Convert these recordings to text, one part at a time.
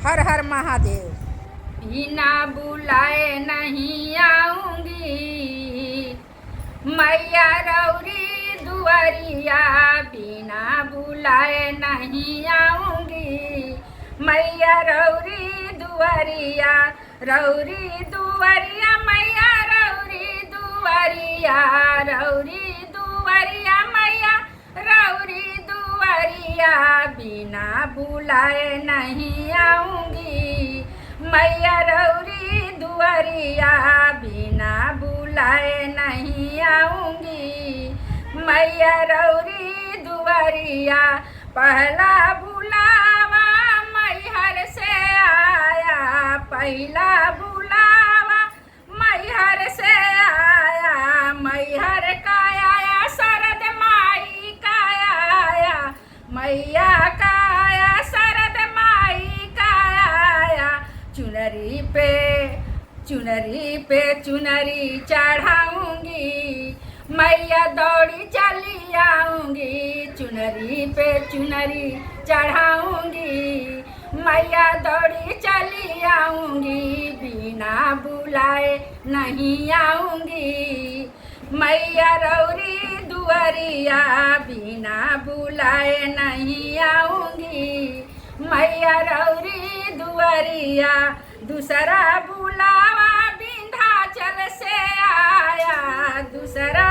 हर हर महादेव। बिना बुलाए नहीं आऊंगी मैया रौरी दुआरिया, बिना बुलाए नहीं आऊंगी मैया रौरी दुआरिया। रौरी दुआरिया मैया रौरी दुआरिया, रौरी दुआरिया मैया रौरी दुआरिया, बिना बुलाए नहीं आऊंगी मैया रौरी दुआरिया, बिना बुलाए नहीं आऊंगी मैया रौरी दुआरिया। पहला बुलावा मैहर से आया, पहला बुलावा मैहर से आया, मैहर का आया शरद माई का आया, मैया का आया शरद माई का आया। चुनरी पे चुनरी चढ़ाऊंगी मैया दौड़ी चली आऊंगी, चुनरी पे चुनरी चढ़ाऊंगी मैया दौड़ी चली आऊंगी, बिना बुलाए नहीं आऊंगी मैया रौरी दुआरिया, बिना बुलाए नहीं आऊंगी मैया रौरी दुआरिया। दूसरा बुलावा विंध्याचल से आया, दूसरा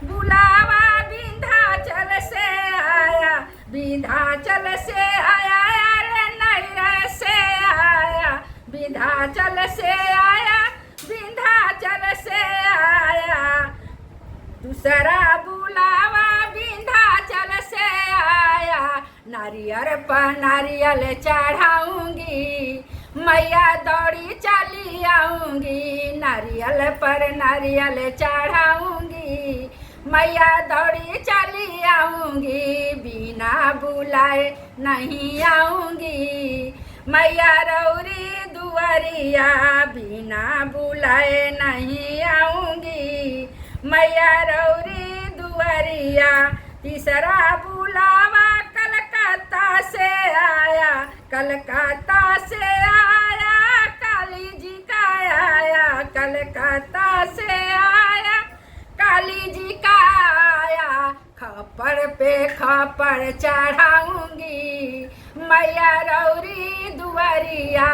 बुलावा विंध्याचल से आया, विंध्याचल से आया अरे नैर से आया, विंध्याचल से आया, विंध्याचल से आया। दूसरा बुलावा विंध्याचल से आया, नारियल पर नारियल चढ़ाऊंगी मैया दौड़ी चली आऊंगी, नारियल पर नारियल चढ़ाऊंगी मैया दौड़ी चली आऊंगी, बिना बुलाए नहीं आऊंगी मैया रौरी दुआरिया, बिना बुलाए नहीं आऊंगी मैया रौरी दुआरिया। तीसरा बुलावा कलकत्ता से आया, कलकत्ता से आया काली जी का आया, कलकत्ता से आया काली जी का आया। खप्पर पे खप्पर चढ़ाऊंगी मैया रौरी दुआरिया,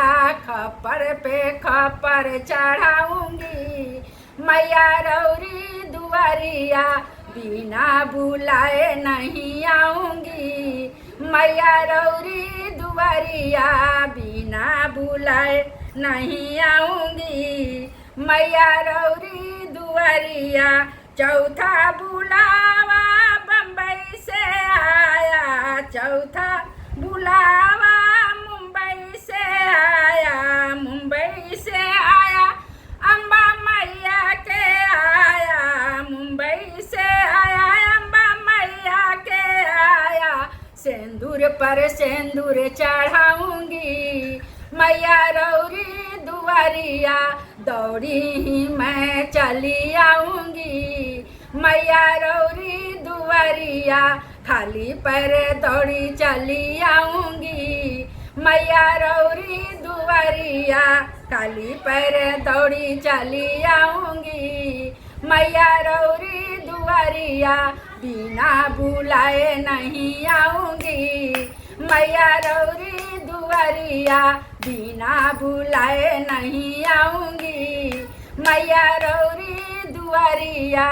खप्पर पे खप्पर चढ़ाऊंगी मैया रौरी दुआरिया, बिना बुलाए नहीं आऊंगी मैया रौरी दुआरिया, बिना बुलाए नहीं आऊंगी मैया रौरी दुआरिया। चौथा बुलावा बम्बई से आया, चौथा बुलावा मुंबई से आया, मुंबई से आया अम्बा मैया के आया, मुंबई से आया अम्बा मैया के आया। सिंदूर पर सिंदूर चढ़ाऊंगी मैया रौरी दुआरिया, दौड़ी ही मैं चली आऊंगी मैया रौरी दुआरिया, खाली पैर दौड़ी चली आऊंगी मैया रौरी दुआरिया, खाली पैर दौड़ी चली आऊंगी मैया रौरी दुआरिया, बिना बुलाए नहीं आऊंगी मैया रौरी दुआरिया, बिना बुलाए नहीं आऊंगी मैया रौरी दुआरिया।